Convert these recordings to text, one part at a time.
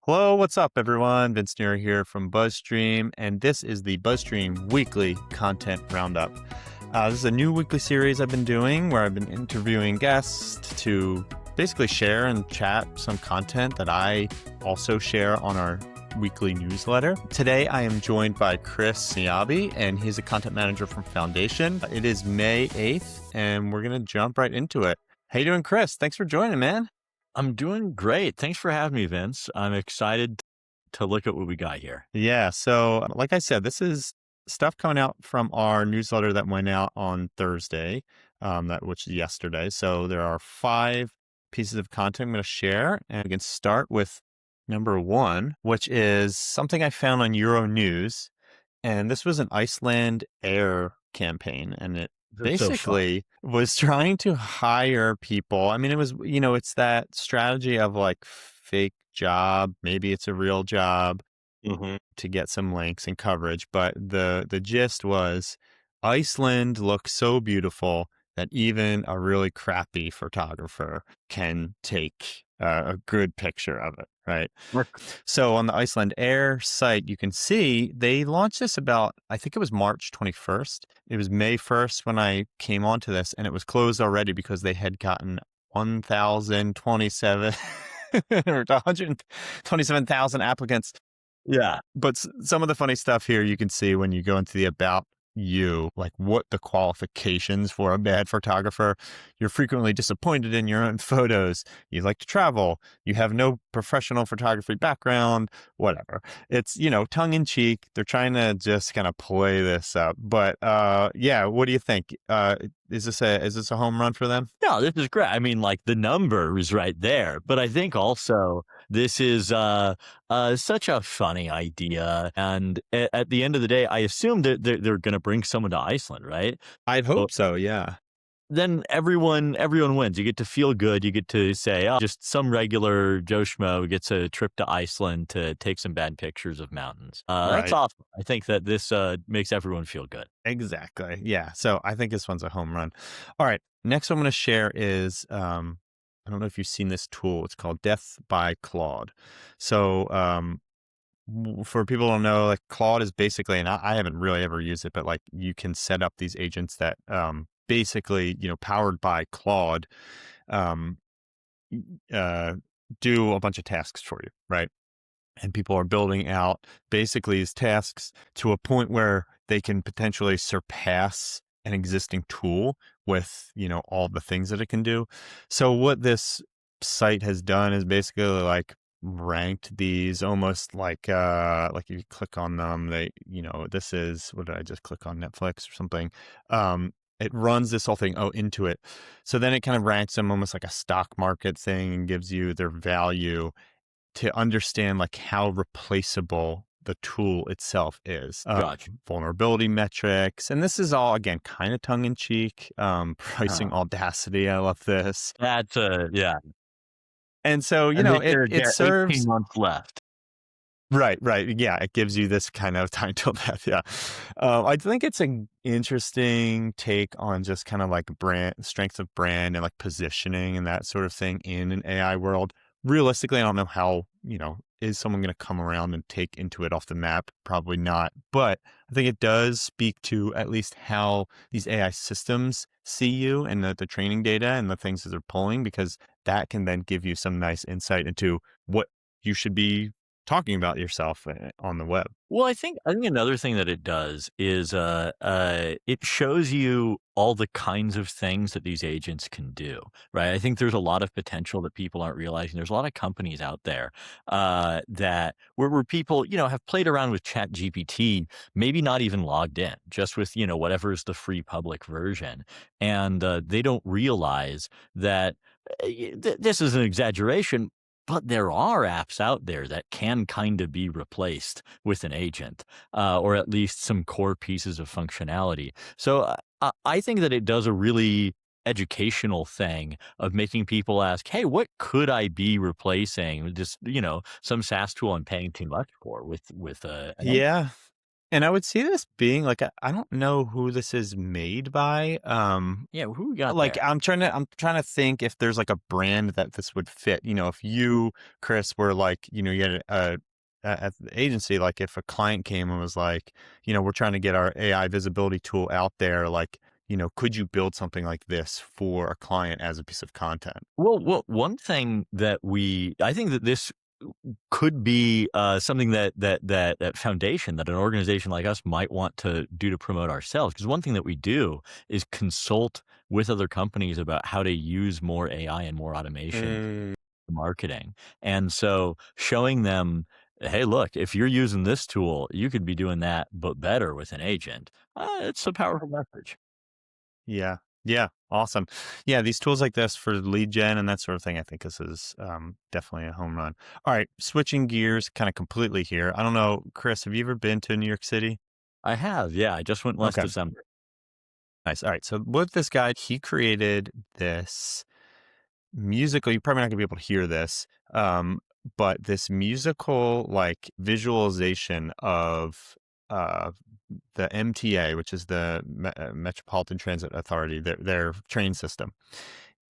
Hello, what's up, everyone? Vince Neer here from BuzzStream, and this is the BuzzStream Weekly Content Roundup. This is a new weekly series I've been doing where I've been interviewing guests to basically share and chat some content that I also share on our weekly newsletter. Today, I am joined by Chris Meabe, and he's a content manager from Foundation. It is May 8th, and we're going to jump right into it. How you doing, Chris? Thanks for joining, man. I'm doing great. Thanks for having me, Vince. I'm excited to look at what we got here. Yeah. So, like I said, this is stuff coming out from our newsletter that went out on Thursday, which is yesterday. So there are 5 pieces of content I'm going to share, and we can start with number 1, which is something I found on Euronews, and this was an Icelandair campaign, and it That's so fun. basically was trying to hire people. I mean, it was, it's that strategy of like fake job, maybe it's a real job hmm to get some links and coverage. But the gist was Iceland looks so beautiful that even a really crappy photographer can take a good picture of it, right? So on the Icelandair site, you can see they launched this about, I think it was March 21st. It was May 1st when I came onto this, and it was closed already because they had gotten 1,027 or 127,000 applicants. Yeah. But some of the funny stuff here you can see when you go into the About You, like what the qualifications for a bad photographer. You're frequently disappointed in your own photos. You like to travel. You have no professional photography background, whatever. It's, tongue in cheek. They're trying to just kind of play this up. But yeah, what do you think? Is this a home run for them? No, this is great. I mean, like the number is right there, but I think also this is such a funny idea. And at the end of the day, I assume that they're going to bring someone to Iceland, right? I'd So hope so, yeah. then everyone wins. You get to feel good. You get to say, oh, just some regular Joe Schmo gets a trip to Iceland to take some bad pictures of mountains. That's Right. awesome. I think that this makes everyone feel good. Exactly. Yeah. So I think this one's a home run. All right. Next one I'm going to share is I don't know if you've seen this tool. It's called Death by Claude. So for people who don't know, like Claude is basically, and I haven't really ever used it, but like you can set up these agents that basically, powered by Claude, um, uh, do a bunch of tasks for you, right? And people are building out basically these tasks to a point where they can potentially surpass an existing tool with, all the things that it can do. So what this site has done is basically like ranked these almost like if you click on them, they, this is, what did I just click on, Netflix or something? It runs this whole thing into it. So then it kind of ranks them almost like a stock market thing and gives you their value to understand like how replaceable the tool itself is. Gotcha. Vulnerability metrics. And this is all, again, kind of tongue in cheek. Pricing Uh, audacity. I love this. that's yeah. And so, And it they're serves. 18 months left. Right, right. Yeah, it gives you this kind of time till death. Yeah. I think it's an interesting take on just kind of like brand strength of brand and like positioning and that sort of thing in an AI world. Realistically, I don't know how, is someone going to come around and take into it off the map? Probably not. But I think it does speak to at least how these AI systems see you and the training data and the things that they're pulling, because that can then give you some nice insight into what you should be talking about yourself on the web. Well, I think another thing that it does is it shows you all the kinds of things that these agents can do, right? I think there's a lot of potential that people aren't realizing. There's a lot of companies out there that where people have played around with Chat GPT, maybe not even logged in, just with whatever is the free public version, and they don't realize that this is an exaggeration. But there are apps out there that can kind of be replaced with an agent, or at least some core pieces of functionality. So I think that it does a really educational thing of making people ask, "Hey, what could I be replacing with just some SaaS tool I'm paying too much for with an agent?" Yeah. And I would see this being like I don't know who this is made by. Yeah, who we got Like there? I'm trying to think if there's like a brand that this would fit. You know, if you, Chris, were like, you had at the agency, like if a client came and was like, we're trying to get our AI visibility tool out there, like, could you build something like this for a client as a piece of content? Well, one thing that I think that this could be something that foundation, that an organization like us might want to do to promote ourselves. Because one thing that we do is consult with other companies about how to use more AI and more automation Mm, in marketing. And so showing them, hey, look, if you're using this tool, you could be doing that, but better with an agent. It's a powerful message. yeah. Yeah. Awesome. Yeah. These tools like this for lead gen and that sort of thing, I think this is definitely a home run. All right. Switching gears kind of completely here. I don't know, Chris, have you ever been to New York City? I have, yeah. I just went last Okay. December. Nice. All right. So with this guy, he created this musical. You're probably not gonna be able to hear this, but this musical like visualization of uh, the MTA, which is the Metropolitan Transit Authority, their train system.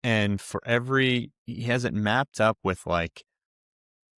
And for he has it mapped up with like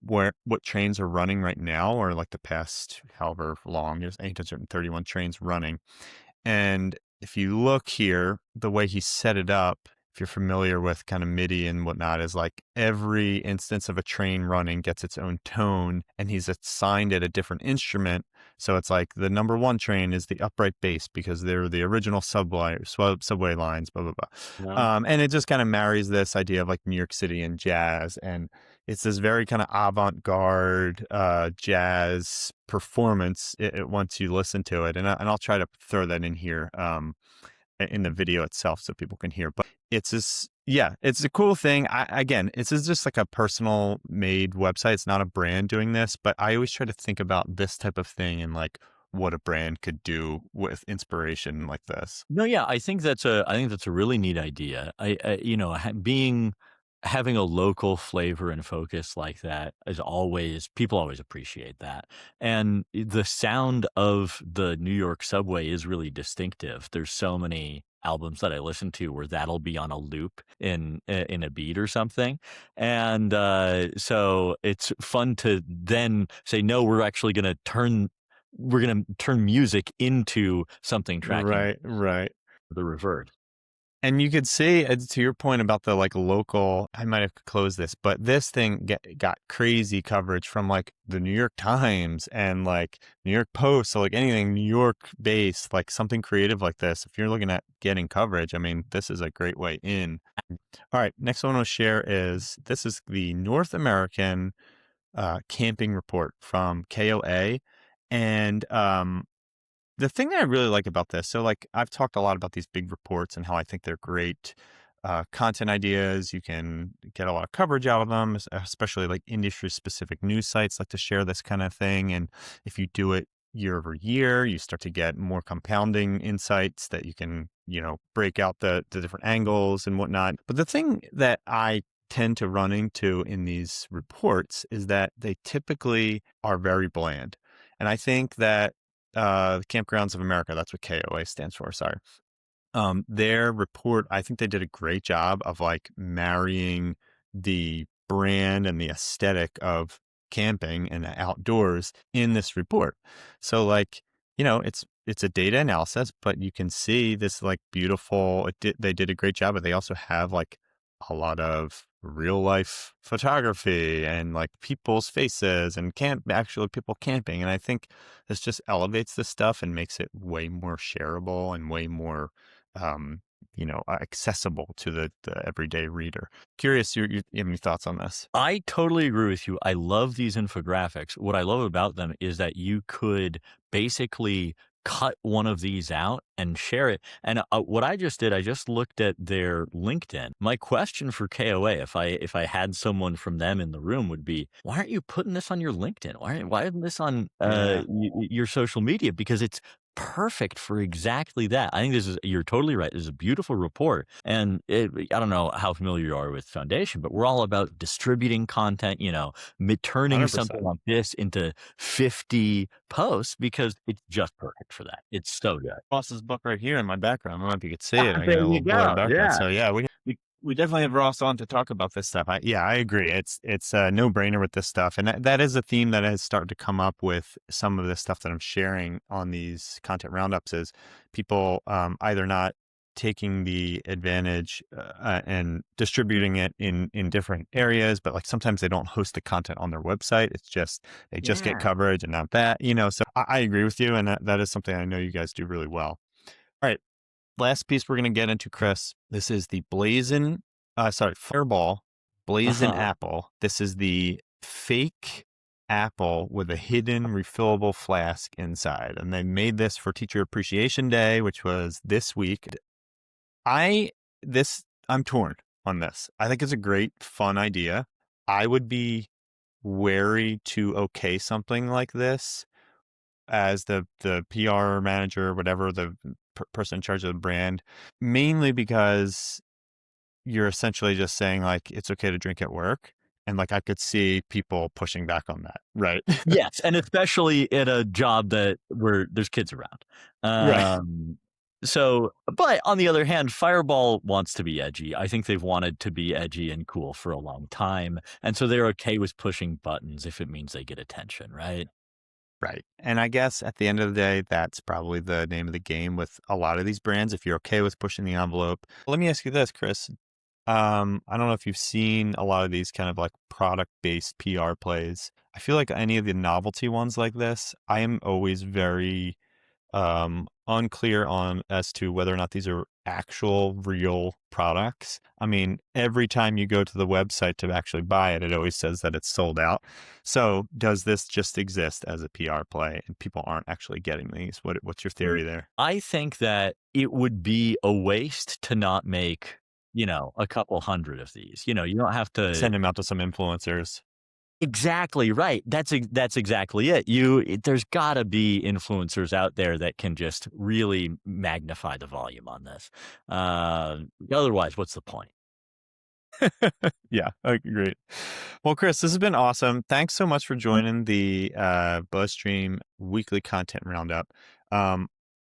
what trains are running right now, or like the past however long. There's 831 trains running, and if you look here, the way he set it up, if you're familiar with kind of MIDI and whatnot, is like every instance of a train running gets its own tone, and he's assigned it a different instrument. So it's like the number one train is the upright bass because they're the original subway lines, blah, blah, Yeah. blah. And it just kind of marries this idea of like New York City and jazz. And it's this very kind of avant-garde jazz performance once you listen to it. And I'll try to throw that in here in the video itself so people can hear. But it's this, yeah, it's a cool thing. Again, it's just like a personal made website. It's not a brand doing this, but I always try to think about this type of thing and like what a brand could do with inspiration like this. No, yeah, I think that's a really neat idea. Having a local flavor and focus like that is always people always appreciate that. And the sound of the New York subway is really distinctive. There's so many albums that I listen to where that'll be on a loop in a beat or something. And so it's fun to then say, no, we're gonna turn music into something tracking Right, right. the revert. And you could see, to your point about the like local, I might have closed this, but this thing got crazy coverage from like the New York Times and like New York Post. So like anything New York based, like something creative like this, if you're looking at getting coverage, I mean, this is a great way in. All right. Next one I'll share this is the North American camping report from KOA. And the thing that I really like about this, so like I've talked a lot about these big reports and how I think they're great content ideas. You can get a lot of coverage out of them, especially like industry specific news sites like to share this kind of thing. And if you do it year over year, you start to get more compounding insights that you can, break out the different angles and whatnot. But the thing that I tend to run into in these reports is that they typically are very bland. And I think that Campgrounds of America, that's what KOA stands for, sorry. Their report, I think they did a great job of like marrying the brand and the aesthetic of camping and the outdoors in this report. So like, it's a data analysis, but you can see this like beautiful, they did a great job, but they also have like a lot of real life photography and like people's faces and actually people camping. And I think this just elevates this stuff and makes it way more shareable and way more um, accessible to the everyday reader. Curious, you have any thoughts on this? I totally agree with you. I love these infographics. What I love about them is that you could basically cut one of these out and share it. And what I just did, I just looked at their LinkedIn. My question for KOA, if I had someone from them in the room, would be, why aren't you putting this on your LinkedIn? Why isn't this on Yeah. your social media? Because it's perfect for exactly that. I think you're totally right. This is a beautiful report. And I don't know how familiar you are with Foundation, but we're all about distributing content, turning something 100%. like this into 50 posts because it's just perfect for that. It's so good. Ross's book right here in my background. I don't know if you could see it. I got There a you little blurry go. background. Yeah. So yeah, we definitely have Ross on to talk about this stuff. I agree. It's a no brainer with this stuff, and that is a theme that has started to come up with some of the stuff that I'm sharing on these content roundups. Is people either not taking the advantage and distributing it in different areas, but like sometimes they don't host the content on their website. It's just they just get Yeah. coverage and not that. So I agree with you, and that is something I know you guys do really well. All right, last piece we're going to get into, Chris. This is the Fireball Blazing Uh-huh. Apple. This is the fake apple with a hidden refillable flask inside. And they made this for Teacher Appreciation Day, which was this week. I I'm torn on this. I think it's a great, fun idea. I would be wary to okay something like this as the PR manager, or whatever, the person in charge of the brand, mainly because you're essentially just saying like it's okay to drink at work, and like I could see people pushing back on that, right? Yes, and especially in a job where there's kids around. Right. But on the other hand, Fireball wants to be edgy. I think they've wanted to be edgy and cool for a long time, and so they're okay with pushing buttons if it means they get attention, right? Right. And I guess at the end of the day, that's probably the name of the game with a lot of these brands. If you're okay with pushing the envelope, let me ask you this, Chris. I don't know if you've seen a lot of these kind of like product-based PR plays. I feel like any of the novelty ones like this, I am always very unclear on as to whether or not these are actual real products. I mean, every time you go to the website to actually buy it, it always says that it's sold out. So does this just exist as a PR play and people aren't actually getting these? What's your theory there? I think that it would be a waste to not make, a couple hundred of these. You don't have to. Send them out to some influencers. Exactly right. That's exactly it. There's gotta be influencers out there that can just really magnify the volume on this. Otherwise, what's the point? Yeah, great. Well, Chris, this has been awesome. Thanks so much for joining the BuzzStream weekly content roundup.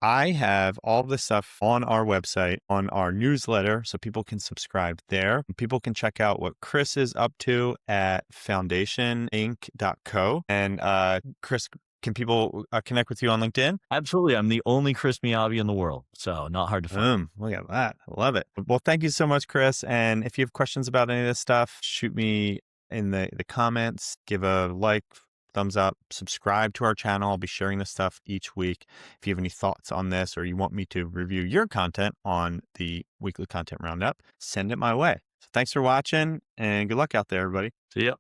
I have all this stuff on our website, on our newsletter, so people can subscribe there. People can check out what Chris is up to at foundationinc.co. And Chris, can people connect with you on LinkedIn? Absolutely. I'm the only Chris Meabe in the world, so not hard to find. Boom. Look at that. I love it. Well, thank you so much, Chris. And if you have questions about any of this stuff, shoot me in the comments, give a like, thumbs up, subscribe to our channel. I'll be sharing this stuff each week. If you have any thoughts on this or you want me to review your content on the weekly content roundup, send it my way. So thanks for watching and good luck out there, everybody. See ya.